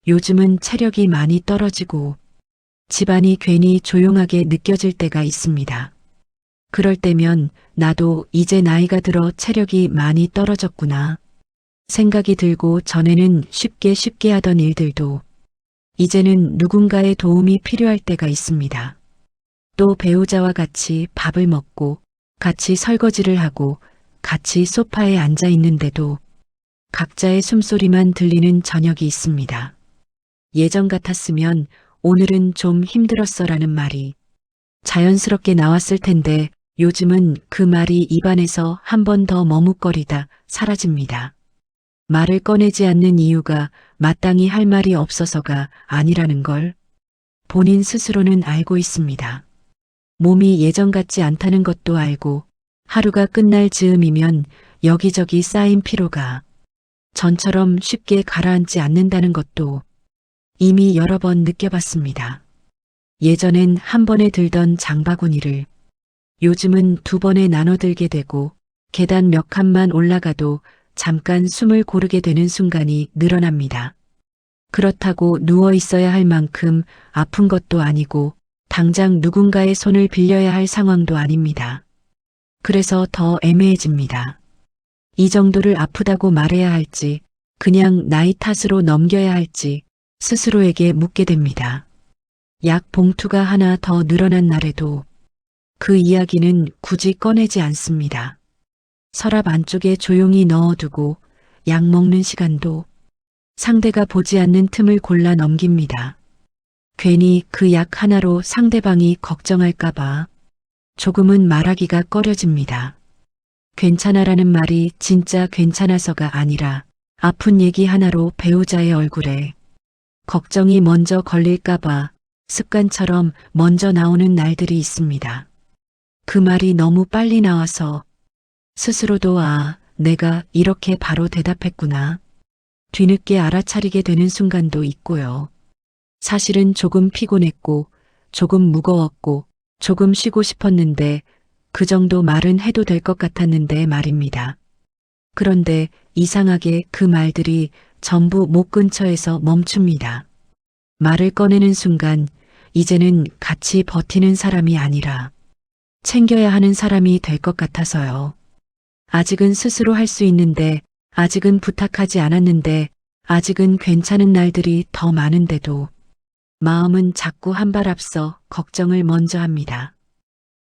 요즘은 체력이 많이 떨어지고 집안이 괜히 조용하게 느껴질 때가 있습니다. 그럴 때면 나도 이제 나이가 들어 체력이 많이 떨어졌구나 생각이 들고 전에는 쉽게 하던 일들도 이제는 누군가의 도움이 필요할 때가 있습니다. 또 배우자와 같이 밥을 먹고 같이 설거지를 하고 같이 소파에 앉아 있는데도 각자의 숨소리만 들리는 저녁이 있습니다. 예전 같았으면 오늘은 좀 힘들었어라는 말이 자연스럽게 나왔을 텐데 요즘은 그 말이 입안에서 한 번 더 머뭇거리다 사라집니다. 말을 꺼내지 않는 이유가 마땅히 할 말이 없어서가 아니라는 걸 본인 스스로는 알고 있습니다. 몸이 예전 같지 않다는 것도 알고 하루가 끝날 즈음이면 여기저기 쌓인 피로가 전처럼 쉽게 가라앉지 않는다는 것도 이미 여러 번 느껴봤습니다. 예전엔 한 번에 들던 장바구니를 요즘은 두 번에 나눠 들게 되고 계단 몇 칸만 올라가도 잠깐 숨을 고르게 되는 순간이 늘어납니다. 그렇다고 누워 있어야 할 만큼 아픈 것도 아니고 당장 누군가의 손을 빌려야 할 상황도 아닙니다. 그래서 더 애매해집니다. 이 정도를 아프다고 말해야 할지 그냥 나이 탓으로 넘겨야 할지 스스로에게 묻게 됩니다. 약 봉투가 하나 더 늘어난 날에도 그 이야기는 굳이 꺼내지 않습니다. 서랍 안쪽에 조용히 넣어두고 약 먹는 시간도 상대가 보지 않는 틈을 골라 넘깁니다. 괜히 그 약 하나로 상대방이 걱정할까봐 조금은 말하기가 꺼려집니다. 괜찮아라는 말이 진짜 괜찮아서가 아니라 아픈 얘기 하나로 배우자의 얼굴에 걱정이 먼저 걸릴까봐 습관처럼 먼저 나오는 날들이 있습니다. 그 말이 너무 빨리 나와서 스스로도 내가 이렇게 바로 대답했구나. 뒤늦게 알아차리게 되는 순간도 있고요. 사실은 조금 피곤했고 조금 무거웠고 조금 쉬고 싶었는데 그 정도 말은 해도 될 것 같았는데 말입니다. 그런데 이상하게 그 말들이 전부 목 근처에서 멈춥니다. 말을 꺼내는 순간 이제는 같이 버티는 사람이 아니라 챙겨야 하는 사람이 될 것 같아서요. 아직은 스스로 할 수 있는데 아직은 부탁하지 않았는데 아직은 괜찮은 날들이 더 많은데도 마음은 자꾸 한 발 앞서 걱정을 먼저 합니다.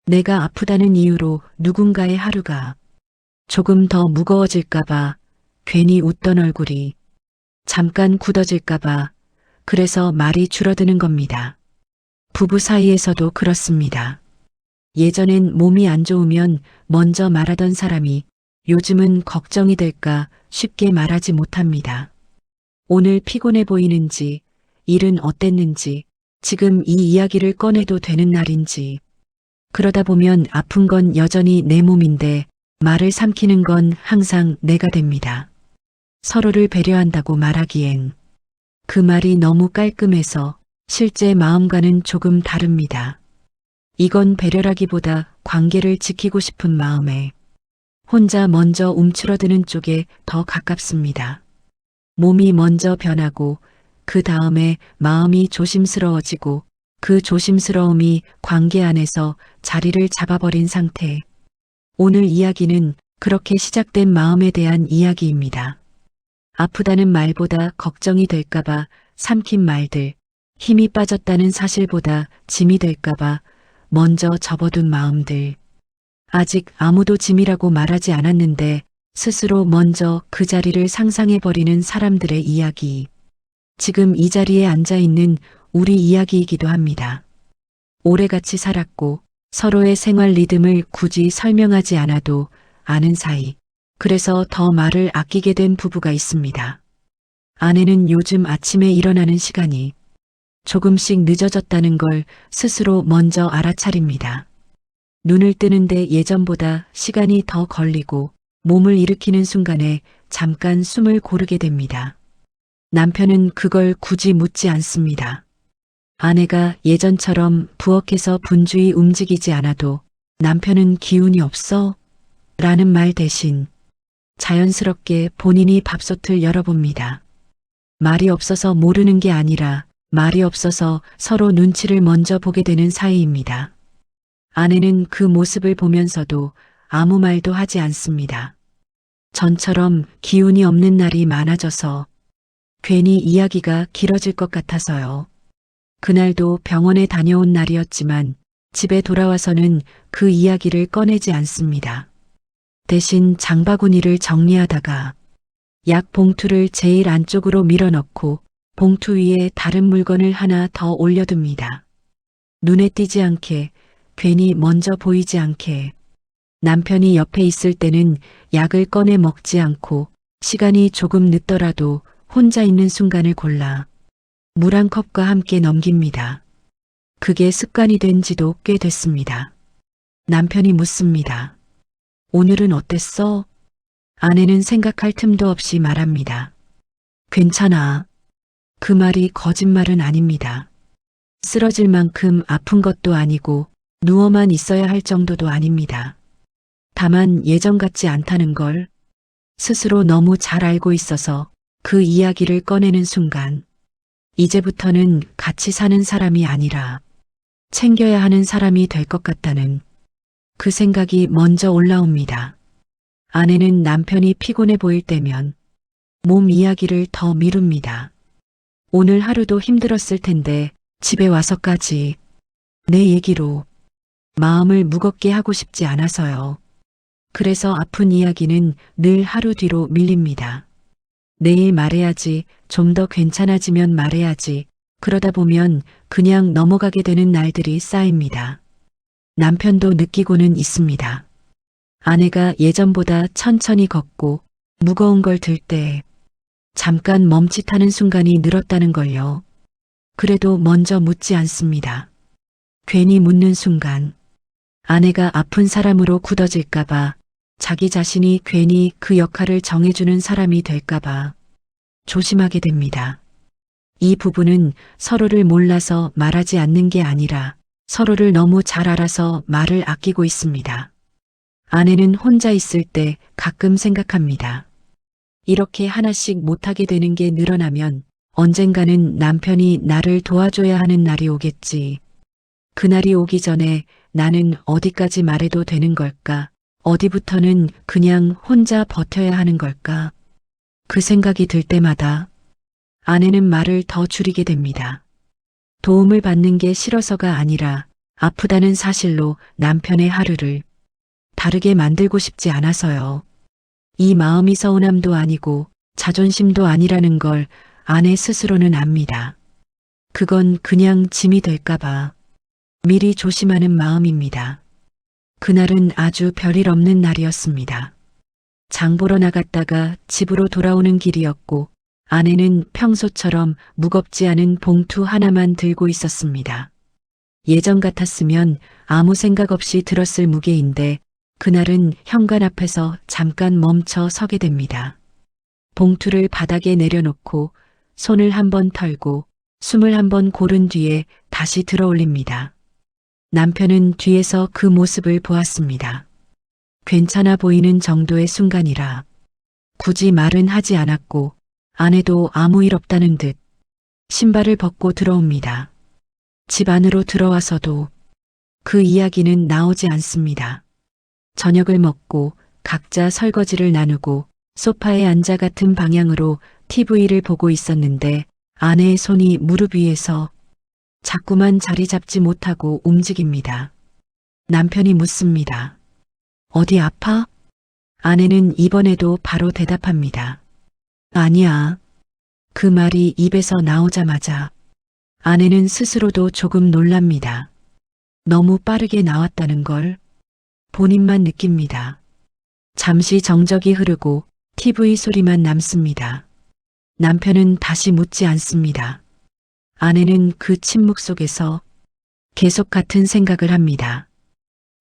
내가 아프다는 이유로 누군가의 하루가 조금 더 무거워질까봐 괜히 웃던 얼굴이 잠깐 굳어질까봐 그래서 말이 줄어드는 겁니다. 부부 사이에서도 그렇습니다. 예전엔 몸이 안 좋으면 먼저 말하던 사람이 요즘은 걱정이 될까 쉽게 말하지 못합니다. 오늘 피곤해 보이는지, 일은 어땠는지, 지금 이 이야기를 꺼내도 되는 날인지, 그러다 보면 아픈 건 여전히 내 몸인데 말을 삼키는 건 항상 내가 됩니다. 서로를 배려한다고 말하기엔 그 말이 너무 깔끔해서 실제 마음과는 조금 다릅니다. 이건 배려라기보다 관계를 지키고 싶은 마음에 혼자 먼저 움츠러드는 쪽에 더 가깝습니다. 몸이 먼저 변하고 그 다음에 마음이 조심스러워지고 그 조심스러움이 관계 안에서 자리를 잡아버린 상태. 오늘 이야기는 그렇게 시작된 마음에 대한 이야기입니다. 아프다는 말보다 걱정이 될까봐 삼킨 말들, 힘이 빠졌다는 사실보다 짐이 될까봐 먼저 접어둔 마음들. 아직 아무도 짐이라고 말하지 않았는데 스스로 먼저 그 자리를 상상해버리는 사람들의 이야기. 지금 이 자리에 앉아있는 우리 이야기이기도 합니다. 오래 같이 살았고 서로의 생활 리듬을 굳이 설명하지 않아도 아는 사이. 그래서 더 말을 아끼게 된 부부가 있습니다. 아내는 요즘 아침에 일어나는 시간이 조금씩 늦어졌다는 걸 스스로 먼저 알아차립니다. 눈을 뜨는데 예전보다 시간이 더 걸리고 몸을 일으키는 순간에 잠깐 숨을 고르게 됩니다. 남편은 그걸 굳이 묻지 않습니다. 아내가 예전처럼 부엌에서 분주히 움직이지 않아도 남편은 기운이 없어? 라는 말 대신 자연스럽게 본인이 밥솥을 열어봅니다. 말이 없어서 모르는 게 아니라 말이 없어서 서로 눈치를 먼저 보게 되는 사이입니다. 아내는 그 모습을 보면서도 아무 말도 하지 않습니다. 전처럼 기운이 없는 날이 많아져서 괜히 이야기가 길어질 것 같아서요. 그날도 병원에 다녀온 날이었지만 집에 돌아와서는 그 이야기를 꺼내지 않습니다. 대신 장바구니를 정리하다가 약 봉투를 제일 안쪽으로 밀어넣고 봉투 위에 다른 물건을 하나 더 올려둡니다. 눈에 띄지 않게, 괜히 먼저 보이지 않게. 남편이 옆에 있을 때는 약을 꺼내 먹지 않고 시간이 조금 늦더라도 혼자 있는 순간을 골라 물 한 컵과 함께 넘깁니다. 그게 습관이 된 지도 꽤 됐습니다. 남편이 묻습니다. 오늘은 어땠어? 아내는 생각할 틈도 없이 말합니다. 괜찮아. 그 말이 거짓말은 아닙니다. 쓰러질 만큼 아픈 것도 아니고 누워만 있어야 할 정도도 아닙니다. 다만 예전 같지 않다는 걸 스스로 너무 잘 알고 있어서 그 이야기를 꺼내는 순간 이제부터는 같이 사는 사람이 아니라 챙겨야 하는 사람이 될 것 같다는 그 생각이 먼저 올라옵니다. 아내는 남편이 피곤해 보일 때면 몸 이야기를 더 미룹니다. 오늘 하루도 힘들었을 텐데 집에 와서까지 내 얘기로 마음을 무겁게 하고 싶지 않아서요. 그래서 아픈 이야기는 늘 하루 뒤로 밀립니다. 내일 말해야지, 좀 더 괜찮아지면 말해야지. 그러다 보면 그냥 넘어가게 되는 날들이 쌓입니다. 남편도 느끼고는 있습니다. 아내가 예전보다 천천히 걷고 무거운 걸 들 때 잠깐 멈칫하는 순간이 늘었다는 걸요. 그래도 먼저 묻지 않습니다. 괜히 묻는 순간 아내가 아픈 사람으로 굳어질까봐, 자기 자신이 괜히 그 역할을 정해주는 사람이 될까봐 조심하게 됩니다. 이 부부는 서로를 몰라서 말하지 않는 게 아니라 서로를 너무 잘 알아서 말을 아끼고 있습니다. 아내는 혼자 있을 때 가끔 생각합니다. 이렇게 하나씩 못하게 되는 게 늘어나면 언젠가는 남편이 나를 도와줘야 하는 날이 오겠지. 그날이 오기 전에 나는 어디까지 말해도 되는 걸까? 어디부터는 그냥 혼자 버텨야 하는 걸까? 그 생각이 들 때마다 아내는 말을 더 줄이게 됩니다. 도움을 받는 게 싫어서가 아니라 아프다는 사실로 남편의 하루를 다르게 만들고 싶지 않아서요. 이 마음이 서운함도 아니고 자존심도 아니라는 걸 아내 스스로는 압니다. 그건 그냥 짐이 될까봐 미리 조심하는 마음입니다. 그날은 아주 별일 없는 날이었습니다. 장 보러 나갔다가 집으로 돌아오는 길이었고 아내는 평소처럼 무겁지 않은 봉투 하나만 들고 있었습니다. 예전 같았으면 아무 생각 없이 들었을 무게인데 그날은 현관 앞에서 잠깐 멈춰 서게 됩니다. 봉투를 바닥에 내려놓고 손을 한번 털고 숨을 한번 고른 뒤에 다시 들어 올립니다. 남편은 뒤에서 그 모습을 보았습니다. 괜찮아 보이는 정도의 순간이라 굳이 말은 하지 않았고 아내도 아무 일 없다는 듯 신발을 벗고 들어옵니다. 집 안으로 들어와서도 그 이야기는 나오지 않습니다. 저녁을 먹고 각자 설거지를 나누고 소파에 앉아 같은 방향으로 TV를 보고 있었는데 아내의 손이 무릎 위에서 자꾸만 자리 잡지 못하고 움직입니다. 남편이 묻습니다. 어디 아파? 아내는 이번에도 바로 대답합니다. 아니야. 그 말이 입에서 나오자마자 아내는 스스로도 조금 놀랍니다. 너무 빠르게 나왔다는 걸 본인만 느낍니다. 잠시 정적이 흐르고 TV 소리만 남습니다. 남편은 다시 묻지 않습니다. 아내는 그 침묵 속에서 계속 같은 생각을 합니다.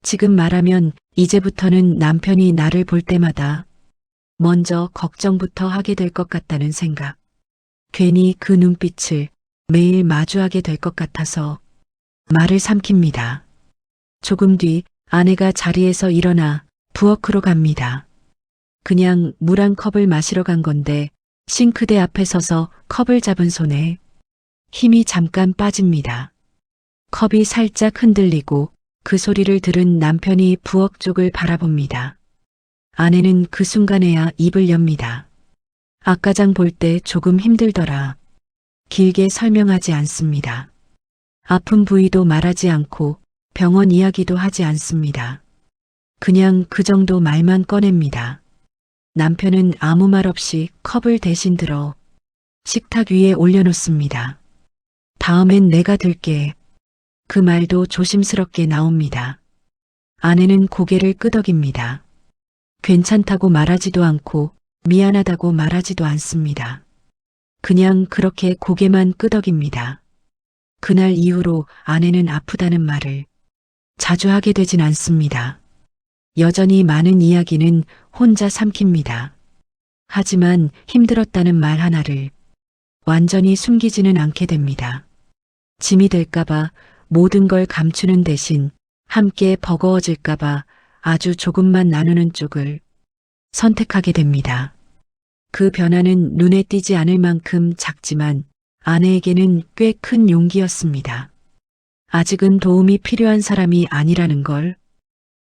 지금 말하면 이제부터는 남편이 나를 볼 때마다 먼저 걱정부터 하게 될 것 같다는 생각. 괜히 그 눈빛을 매일 마주하게 될 것 같아서 말을 삼킵니다. 조금 뒤 아내가 자리에서 일어나 부엌으로 갑니다. 그냥 물 한 컵을 마시러 간 건데 싱크대 앞에 서서 컵을 잡은 손에 힘이 잠깐 빠집니다. 컵이 살짝 흔들리고 그 소리를 들은 남편이 부엌 쪽을 바라봅니다. 아내는 그 순간에야 입을 엽니다. 아까장 볼 때 조금 힘들더라. 길게 설명하지 않습니다. 아픈 부위도 말하지 않고 병원 이야기도 하지 않습니다. 그냥 그 정도 말만 꺼냅니다. 남편은 아무 말 없이 컵을 대신 들어 식탁 위에 올려놓습니다. 다음엔 내가 들게. 그 말도 조심스럽게 나옵니다. 아내는 고개를 끄덕입니다. 괜찮다고 말하지도 않고 미안하다고 말하지도 않습니다. 그냥 그렇게 고개만 끄덕입니다. 그날 이후로 아내는 아프다는 말을 자주 하게 되진 않습니다. 여전히 많은 이야기는 혼자 삼킵니다. 하지만 힘들었다는 말 하나를 완전히 숨기지는 않게 됩니다. 짐이 될까봐 모든 걸 감추는 대신 함께 버거워질까봐 아주 조금만 나누는 쪽을 선택하게 됩니다. 그 변화는 눈에 띄지 않을 만큼 작지만 아내에게는 꽤 큰 용기였습니다. 아직은 도움이 필요한 사람이 아니라는 걸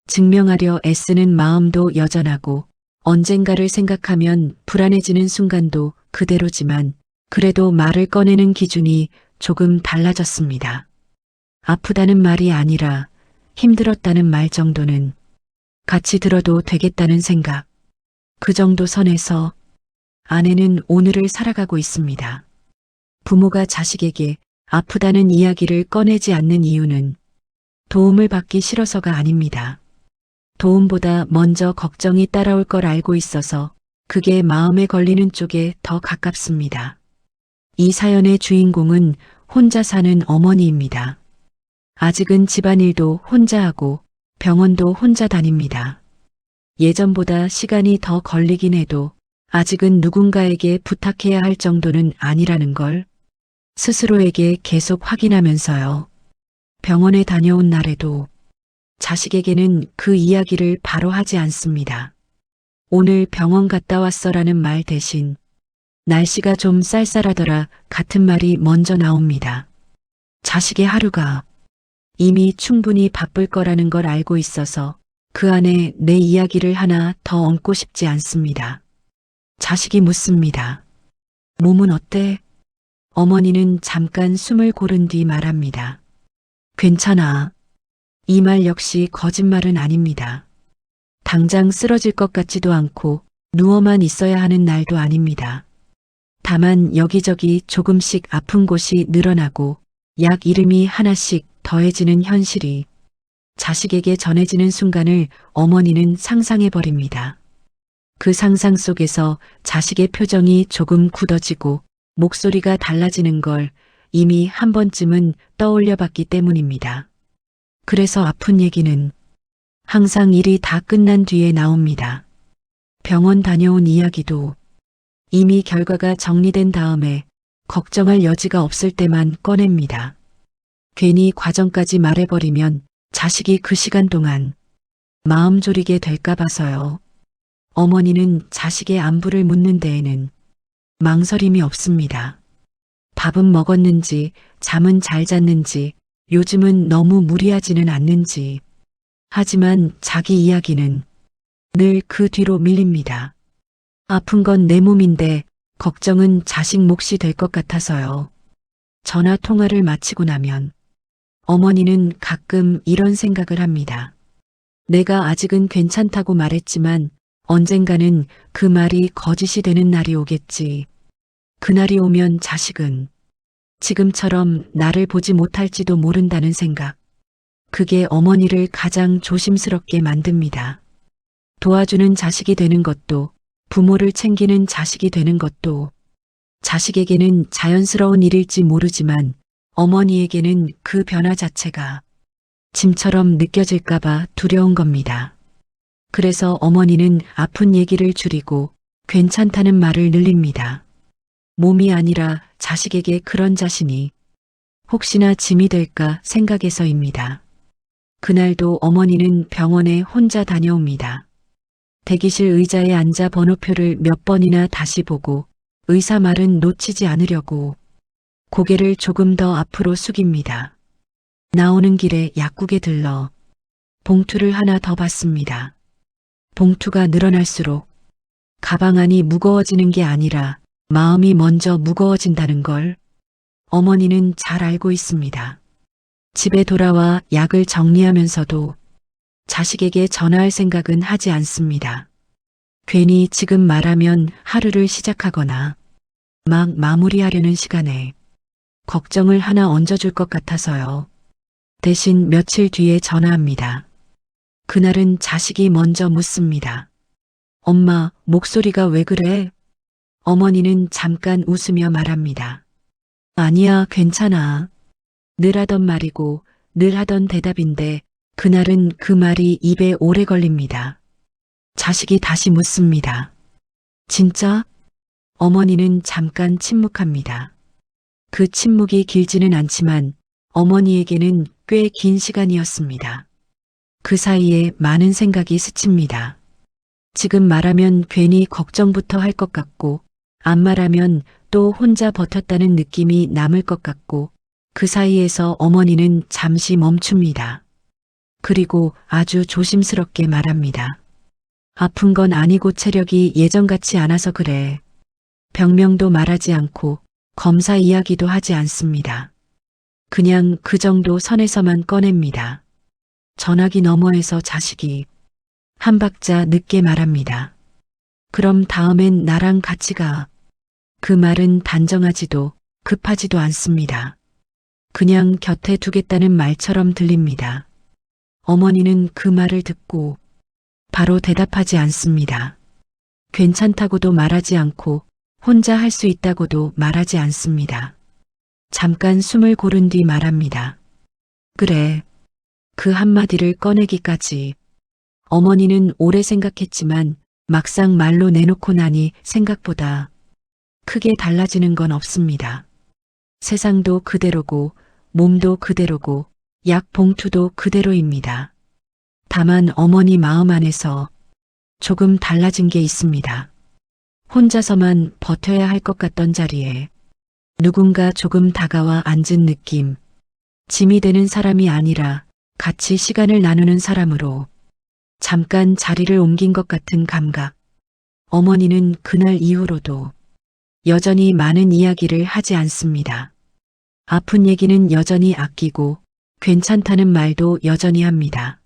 증명하려 애쓰는 마음도 여전하고 언젠가를 생각하면 불안해지는 순간도 그대로지만 그래도 말을 꺼내는 기준이 조금 달라졌습니다. 아프다는 말이 아니라 힘들었다는 말 정도는 같이 들어도 되겠다는 생각. 그 정도 선에서 아내는 오늘을 살아가고 있습니다. 부모가 자식에게 아프다는 이야기를 꺼내지 않는 이유는 도움을 받기 싫어서가 아닙니다. 도움보다 먼저 걱정이 따라올 걸 알고 있어서 그게 마음에 걸리는 쪽에 더 가깝습니다. 이 사연의 주인공은 혼자 사는 어머니입니다. 아직은 집안일도 혼자 하고 병원도 혼자 다닙니다. 예전보다 시간이 더 걸리긴 해도 아직은 누군가에게 부탁해야 할 정도는 아니라는 걸 스스로에게 계속 확인하면서요. 병원에 다녀온 날에도 자식에게는 그 이야기를 바로 하지 않습니다. 오늘 병원 갔다 왔어라는 말 대신 날씨가 좀 쌀쌀하더라 같은 말이 먼저 나옵니다. 자식의 하루가 이미 충분히 바쁠 거라는 걸 알고 있어서 그 안에 내 이야기를 하나 더 얹고 싶지 않습니다. 자식이 묻습니다. 몸은 어때? 어머니는 잠깐 숨을 고른 뒤 말합니다. 괜찮아. 이 말 역시 거짓말은 아닙니다. 당장 쓰러질 것 같지도 않고 누워만 있어야 하는 날도 아닙니다. 다만 여기저기 조금씩 아픈 곳이 늘어나고 약 이름이 하나씩 더해지는 현실이 자식에게 전해지는 순간을 어머니는 상상해버립니다. 그 상상 속에서 자식의 표정이 조금 굳어지고 목소리가 달라지는 걸 이미 한 번쯤은 떠올려 봤기 때문입니다. 그래서 아픈 얘기는 항상 일이 다 끝난 뒤에 나옵니다. 병원 다녀온 이야기도 이미 결과가 정리된 다음에 걱정할 여지가 없을 때만 꺼냅니다. 괜히 과정까지 말해버리면 자식이 그 시간 동안 마음 졸이게 될까 봐서요. 어머니는 자식의 안부를 묻는 데에는 망설임이 없습니다. 밥은 먹었는지, 잠은 잘 잤는지, 요즘은 너무 무리하지는 않는지. 하지만 자기 이야기는 늘 그 뒤로 밀립니다. 아픈 건 내 몸인데 걱정은 자식 몫이 될 것 같아서요. 전화 통화를 마치고 나면 어머니는 가끔 이런 생각을 합니다. 내가 아직은 괜찮다고 말했지만 언젠가는 그 말이 거짓이 되는 날이 오겠지. 그날이 오면 자식은 지금처럼 나를 보지 못할지도 모른다는 생각. 그게 어머니를 가장 조심스럽게 만듭니다. 도와주는 자식이 되는 것도 부모를 챙기는 자식이 되는 것도 자식에게는 자연스러운 일일지 모르지만 어머니에게는 그 변화 자체가 짐처럼 느껴질까봐 두려운 겁니다. 그래서 어머니는 아픈 얘기를 줄이고 괜찮다는 말을 늘립니다. 몸이 아니라 자식에게 그런 자신이 혹시나 짐이 될까 생각해서입니다. 그날도 어머니는 병원에 혼자 다녀옵니다. 대기실 의자에 앉아 번호표를 몇 번이나 다시 보고 의사 말은 놓치지 않으려고 고개를 조금 더 앞으로 숙입니다. 나오는 길에 약국에 들러 봉투를 하나 더 받습니다. 봉투가 늘어날수록 가방 안이 무거워지는 게 아니라 마음이 먼저 무거워진다는 걸 어머니는 잘 알고 있습니다. 집에 돌아와 약을 정리하면서도 자식에게 전화할 생각은 하지 않습니다. 괜히 지금 말하면 하루를 시작하거나 막 마무리하려는 시간에 걱정을 하나 얹어줄 것 같아서요. 대신 며칠 뒤에 전화합니다. 그날은 자식이 먼저 묻습니다. 엄마, 목소리가 왜 그래? 어머니는 잠깐 웃으며 말합니다. 아니야, 괜찮아. 늘 하던 말이고 늘 하던 대답인데 그날은 그 말이 입에 오래 걸립니다. 자식이 다시 묻습니다. 진짜? 어머니는 잠깐 침묵합니다. 그 침묵이 길지는 않지만 어머니에게는 꽤 긴 시간이었습니다. 그 사이에 많은 생각이 스칩니다. 지금 말하면 괜히 걱정부터 할 것 같고 안 말하면 또 혼자 버텼다는 느낌이 남을 것 같고 그 사이에서 어머니는 잠시 멈춥니다. 그리고 아주 조심스럽게 말합니다. 아픈 건 아니고 체력이 예전 같지 않아서 그래. 병명도 말하지 않고 검사 이야기도 하지 않습니다. 그냥 그 정도 선에서만 꺼냅니다. 전화기 너머에서 자식이 한 박자 늦게 말합니다. 그럼 다음엔 나랑 같이 가. 그 말은 단정하지도 급하지도 않습니다. 그냥 곁에 두겠다는 말처럼 들립니다. 어머니는 그 말을 듣고 바로 대답하지 않습니다. 괜찮다고도 말하지 않고 혼자 할 수 있다고도 말하지 않습니다. 잠깐 숨을 고른 뒤 말합니다. 그래. 그 한마디를 꺼내기까지. 어머니는 오래 생각했지만 막상 말로 내놓고 나니 생각보다 크게 달라지는 건 없습니다. 세상도 그대로고 몸도 그대로고 약 봉투도 그대로입니다. 다만 어머니 마음 안에서 조금 달라진 게 있습니다. 혼자서만 버텨야 할 것 같던 자리에 누군가 조금 다가와 앉은 느낌. 짐이 되는 사람이 아니라 같이 시간을 나누는 사람으로 잠깐 자리를 옮긴 것 같은 감각. 어머니는 그날 이후로도 여전히 많은 이야기를 하지 않습니다. 아픈 얘기는 여전히 아끼고 괜찮다는 말도 여전히 합니다.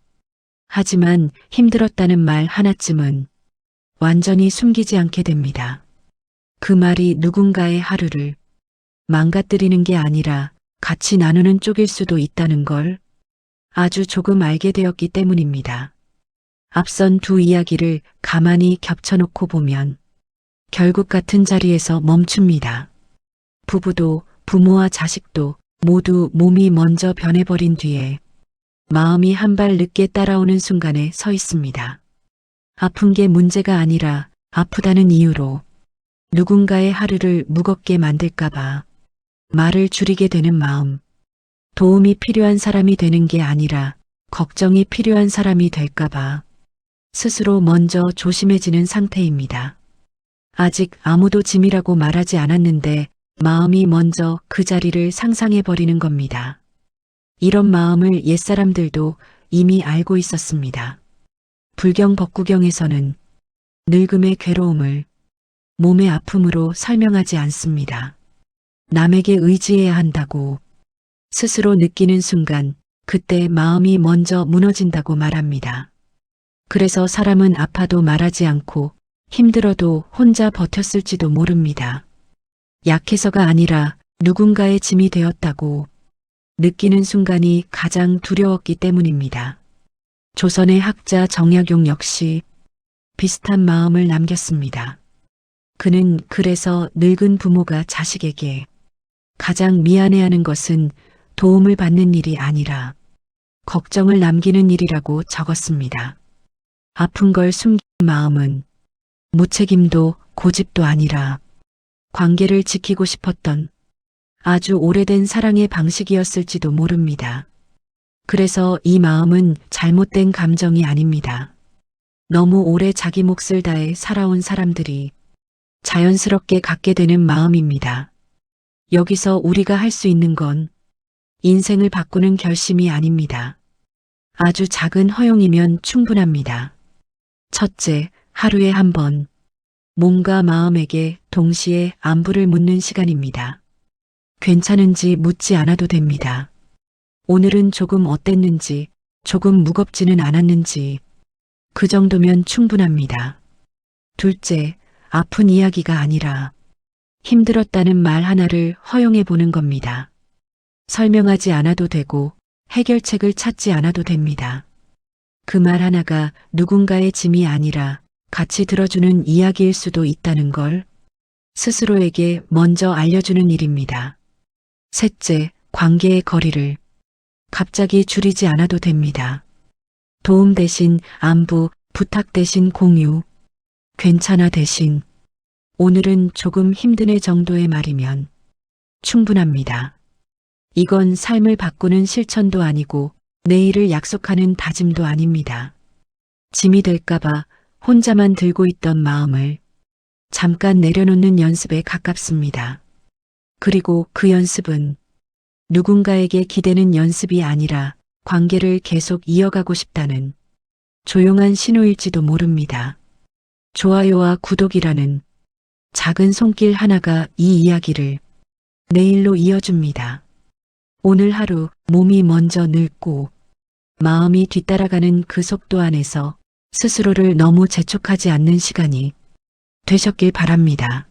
하지만 힘들었다는 말 하나쯤은 완전히 숨기지 않게 됩니다. 그 말이 누군가의 하루를 망가뜨리는 게 아니라 같이 나누는 쪽일 수도 있다는 걸 아주 조금 알게 되었기 때문입니다. 앞선 두 이야기를 가만히 겹쳐놓고 보면 결국 같은 자리에서 멈춥니다. 부부도 부모와 자식도 모두 몸이 먼저 변해버린 뒤에 마음이 한 발 늦게 따라오는 순간에 서 있습니다. 아픈 게 문제가 아니라 아프다는 이유로 누군가의 하루를 무겁게 만들까봐 말을 줄이게 되는 마음. 도움이 필요한 사람이 되는 게 아니라 걱정이 필요한 사람이 될까봐 스스로 먼저 조심해지는 상태입니다. 아직 아무도 짐이라고 말하지 않았는데 마음이 먼저 그 자리를 상상해버리는 겁니다. 이런 마음을 옛사람들도 이미 알고 있었습니다. 불경 법구경에서는 늙음의 괴로움을 몸의 아픔으로 설명하지 않습니다. 남에게 의지해야 한다고 스스로 느끼는 순간 그때 마음이 먼저 무너진다고 말합니다. 그래서 사람은 아파도 말하지 않고 힘들어도 혼자 버텼을지도 모릅니다. 약해서가 아니라 누군가의 짐이 되었다고 느끼는 순간이 가장 두려웠기 때문입니다. 조선의 학자 정약용 역시 비슷한 마음을 남겼습니다. 그는 그래서 늙은 부모가 자식에게 가장 미안해하는 것은 도움을 받는 일이 아니라 걱정을 남기는 일이라고 적었습니다. 아픈 걸 숨긴 마음은 무책임도 고집도 아니라 관계를 지키고 싶었던 아주 오래된 사랑의 방식이었을지도 모릅니다. 그래서 이 마음은 잘못된 감정이 아닙니다. 너무 오래 자기 몫을 다해 살아온 사람들이 자연스럽게 갖게 되는 마음입니다. 여기서 우리가 할 수 있는 건 인생을 바꾸는 결심이 아닙니다. 아주 작은 허용이면 충분합니다. 첫째, 하루에 한 번, 몸과 마음에게 동시에 안부를 묻는 시간입니다. 괜찮은지 묻지 않아도 됩니다. 오늘은 조금 어땠는지, 조금 무겁지는 않았는지, 그 정도면 충분합니다. 둘째, 아픈 이야기가 아니라 힘들었다는 말 하나를 허용해 보는 겁니다. 설명하지 않아도 되고 해결책을 찾지 않아도 됩니다. 그 말 하나가 누군가의 짐이 아니라 같이 들어주는 이야기일 수도 있다는 걸 스스로에게 먼저 알려주는 일입니다. 셋째, 관계의 거리를 갑자기 줄이지 않아도 됩니다. 도움 대신 안부, 부탁 대신 공유, 괜찮아 대신 오늘은 조금 힘드네 정도의 말이면 충분합니다. 이건 삶을 바꾸는 실천도 아니고 내일을 약속하는 다짐도 아닙니다. 짐이 될까봐 혼자만 들고 있던 마음을 잠깐 내려놓는 연습에 가깝습니다. 그리고 그 연습은 누군가에게 기대는 연습이 아니라 관계를 계속 이어가고 싶다는 조용한 신호일지도 모릅니다. 좋아요와 구독이라는 작은 손길 하나가 이 이야기를 내일로 이어줍니다. 오늘 하루 몸이 먼저 늙고 마음이 뒤따라가는 그 속도 안에서 스스로를 너무 재촉하지 않는 시간이 되셨길 바랍니다.